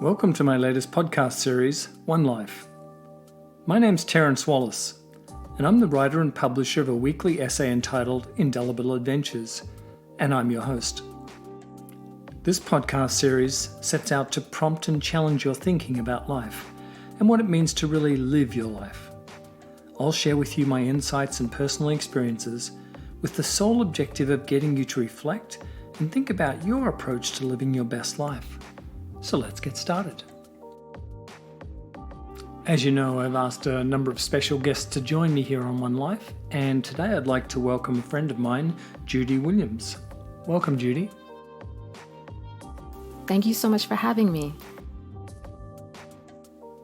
Welcome to my latest podcast series, OneLife. My name's Terence Wallace, and I'm the writer and publisher of a weekly essay entitled Indelible Adventures, and I'm your host. This podcast series sets out to prompt and challenge your thinking about life and what it means to really live your life. I'll share with you my insights and personal experiences with the sole objective of getting you to reflect and think about your approach to living your best life. So let's get started. As you know, I've asked a number of special guests to join me here on OneLife, and today I'd like to welcome a friend of mine, Judy Williams. Welcome, Judy. Thank you so much for having me.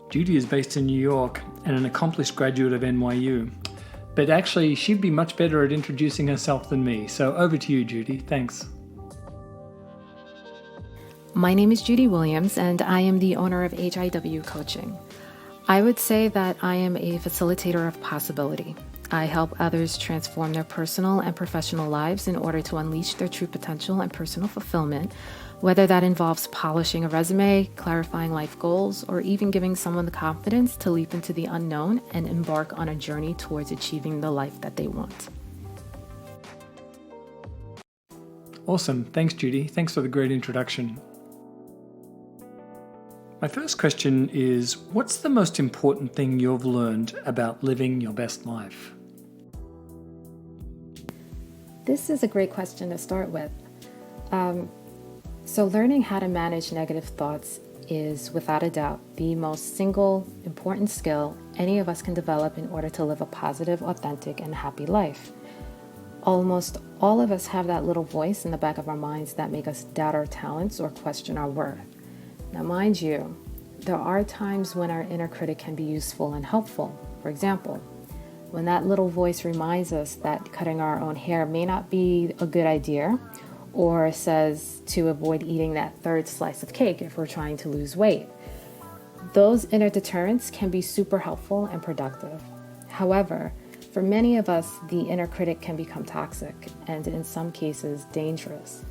Judy is based in New York and an accomplished graduate of NYU, but actually she'd be much better at introducing herself than me, so over to you, Judy. Thanks. My name is Judy Williams, and I am the owner of HIW Coaching. I would say that I am a facilitator of possibility. I help others transform their personal and professional lives in order to unleash their true potential and personal fulfillment, whether that involves polishing a resume, clarifying life goals, or even giving someone the confidence to leap into the unknown and embark on a journey towards achieving the life that they want. Awesome. Thanks, Judy. Thanks for the great introduction. My first question is, what's the most important thing you've learned about living your best life? This is a great question to start with. So learning how to manage negative thoughts is, without a doubt, the most single important skill any of us can develop in order to live a positive, authentic, and happy life. Almost all of us have that little voice in the back of our minds that make us doubt our talents or question our worth. Now, mind you, there are times when our inner critic can be useful and helpful. For example, when that little voice reminds us that cutting our own hair may not be a good idea, or says to avoid eating that third slice of cake if we're trying to lose weight. Those inner deterrents can be super helpful and productive. However, for many of us, the inner critic can become toxic and in some cases dangerous.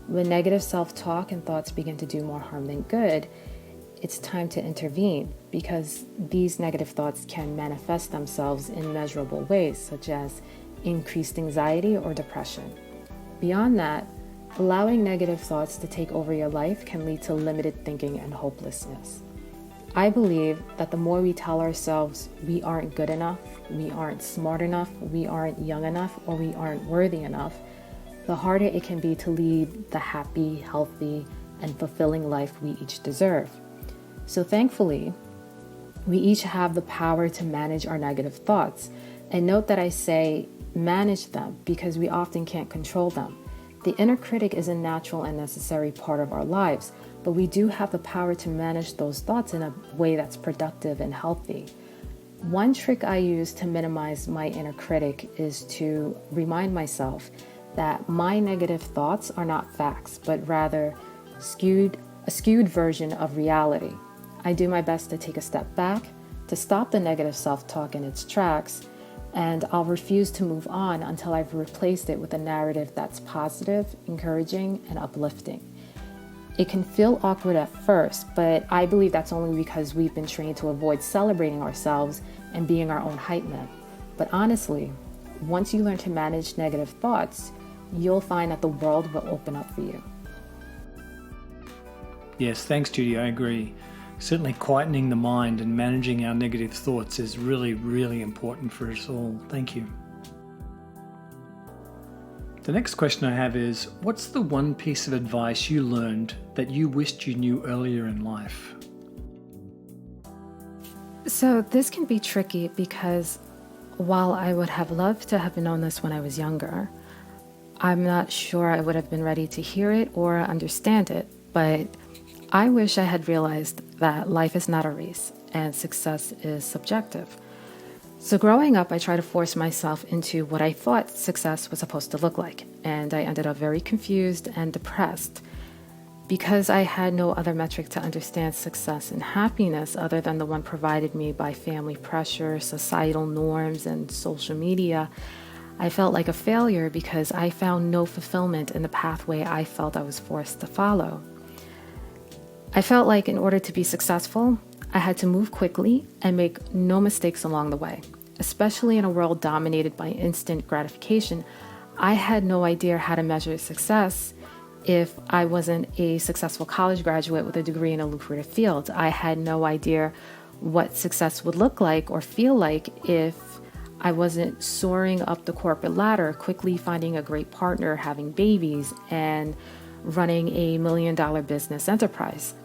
When negative self-talk and thoughts begin to do more harm than good, it's time to intervene, because these negative thoughts can manifest themselves in measurable ways, such as increased anxiety or depression. Beyond that, allowing negative thoughts to take over your life can lead to limited thinking and hopelessness. I believe that the more we tell ourselves we aren't good enough, we aren't smart enough, we aren't young enough, or we aren't worthy enough, the harder it can be to lead the happy, healthy, and fulfilling life we each deserve. So thankfully, we each have the power to manage our negative thoughts. And note that I say manage them because we often can't control them. The inner critic is a natural and necessary part of our lives, but we do have the power to manage those thoughts in a way that's productive and healthy. One trick I use to minimize my inner critic is to remind myself that my negative thoughts are not facts, but rather a skewed version of reality. I do my best to take a step back, to stop the negative self-talk in its tracks, and I'll refuse to move on until I've replaced it with a narrative that's positive, encouraging, and uplifting. It can feel awkward at first, but I believe that's only because we've been trained to avoid celebrating ourselves and being our own hype man. But honestly, once you learn to manage negative thoughts, you'll find that the world will open up for you. Yes, thanks, Judy. I agree. Certainly quietening the mind and managing our negative thoughts is really, really important for us all. Thank you. The next question I have is, what's the one piece of advice you learned that you wished you knew earlier in life? So this can be tricky because while I would have loved to have known this when I was younger, I'm not sure I would have been ready to hear it or understand it, but I wish I had realized that life is not a race and success is subjective. So growing up, I tried to force myself into what I thought success was supposed to look like, and I ended up very confused and depressed because I had no other metric to understand success and happiness other than the one provided me by family pressure, societal norms, and social media. I felt like a failure because I found no fulfillment in the pathway I felt I was forced to follow. I felt like in order to be successful, I had to move quickly and make no mistakes along the way. Especially in a world dominated by instant gratification, I had no idea how to measure success if I wasn't a successful college graduate with a degree in a lucrative field. I had no idea what success would look like or feel like if I wasn't soaring up the corporate ladder, quickly finding a great partner, having babies, and running a $1 million business enterprise.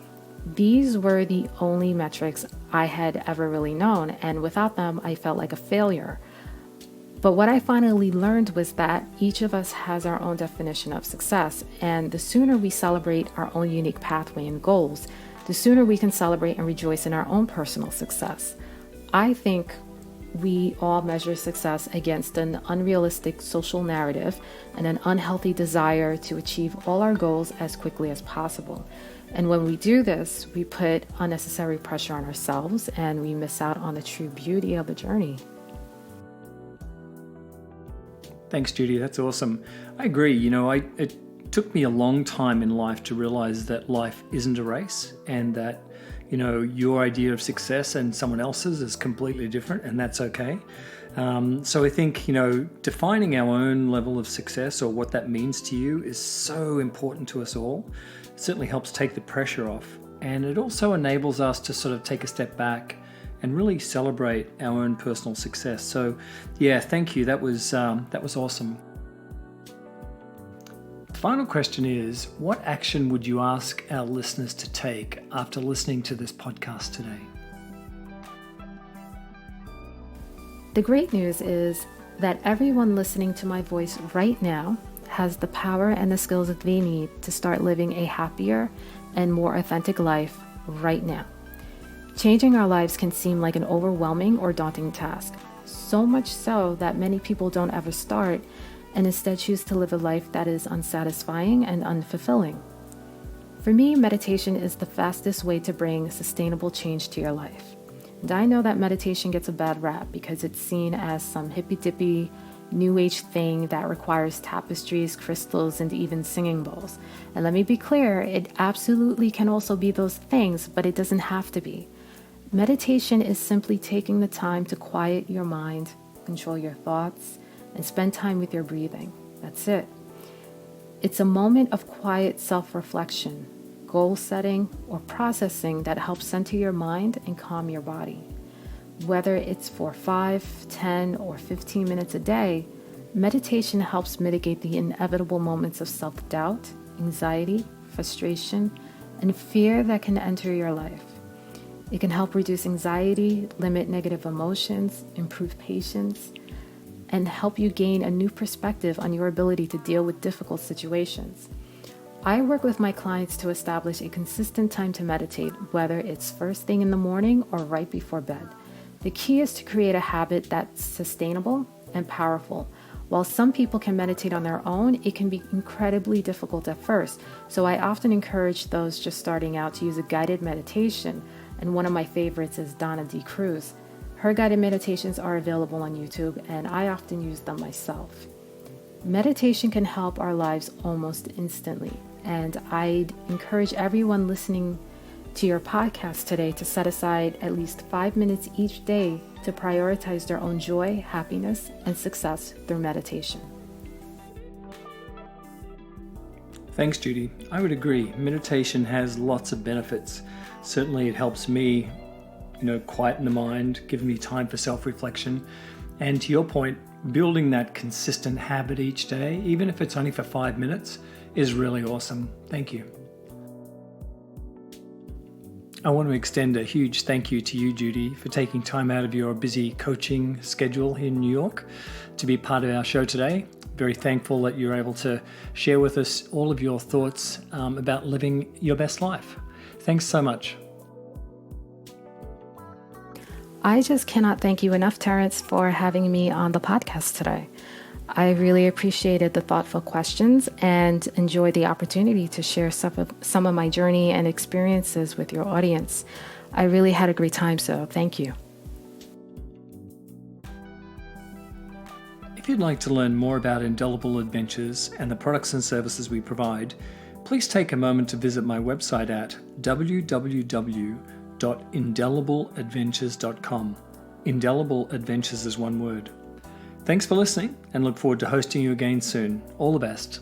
These were the only metrics I had ever really known, and without them, I felt like a failure. But what I finally learned was that each of us has our own definition of success, and the sooner we celebrate our own unique pathway and goals, the sooner we can celebrate and rejoice in our own personal success. I think we all measure success against an unrealistic social narrative and an unhealthy desire to achieve all our goals as quickly as possible. And when we do this, we put unnecessary pressure on ourselves and we miss out on the true beauty of the journey. Thanks, Judy. That's awesome. I agree. It took me a long time in life to realize that life isn't a race and that, your idea of success and someone else's is completely different, and that's okay. So I think, defining our own level of success or what that means to you is so important to us all. It certainly helps take the pressure off. And it also enables us to sort of take a step back and really celebrate our own personal success. So yeah, thank you. That was awesome. The final question is, what action would you ask our listeners to take after listening to this podcast today? The great news is that everyone listening to my voice right now has the power and the skills that they need to start living a happier and more authentic life right now. Changing our lives can seem like an overwhelming or daunting task, so much so that many people don't ever start and instead choose to live a life that is unsatisfying and unfulfilling. For me, meditation is the fastest way to bring sustainable change to your life. And I know that meditation gets a bad rap because it's seen as some hippy-dippy, new age thing that requires tapestries, crystals, and even singing bowls. And let me be clear, it absolutely can also be those things, but it doesn't have to be. Meditation is simply taking the time to quiet your mind, control your thoughts, and spend time with your breathing. That's it. It's a moment of quiet self-reflection, goal setting, or processing that helps center your mind and calm your body. Whether it's for 5, 10, or 15 minutes a day, meditation helps mitigate the inevitable moments of self-doubt, anxiety, frustration, and fear that can enter your life. It can help reduce anxiety, limit negative emotions, improve patience, and help you gain a new perspective on your ability to deal with difficult situations. I work with my clients to establish a consistent time to meditate, whether it's first thing in the morning or right before bed. The key is to create a habit that's sustainable and powerful. While some people can meditate on their own, it can be incredibly difficult at first. So I often encourage those just starting out to use a guided meditation. And one of my favorites is Donna D. Cruz. Her guided meditations are available on YouTube, and I often use them myself. Meditation can help our lives almost instantly, and I'd encourage everyone listening to your podcast today to set aside at least 5 minutes each day to prioritize their own joy, happiness, and success through meditation. Thanks, Judy. I would agree. Meditation has lots of benefits. Certainly it helps me, quieten the mind, giving me time for self-reflection. And to your point, building that consistent habit each day, even if it's only for 5 minutes, is really awesome. Thank you. I want to extend a huge thank you to you, Judy, for taking time out of your busy coaching schedule here in New York to be part of our show today. Very thankful that you're able to share with us all of your thoughts about living your best life. Thanks so much. I just cannot thank you enough, Terrence, for having me on the podcast today. I really appreciated the thoughtful questions and enjoyed the opportunity to share some of my journey and experiences with your audience. I really had a great time, so thank you. If you'd like to learn more about Indelible Adventures and the products and services we provide, please take a moment to visit my website at www.indelibleadventures.com. Indelible Adventures is one word. Thanks for listening, and look forward to hosting you again soon. All the best.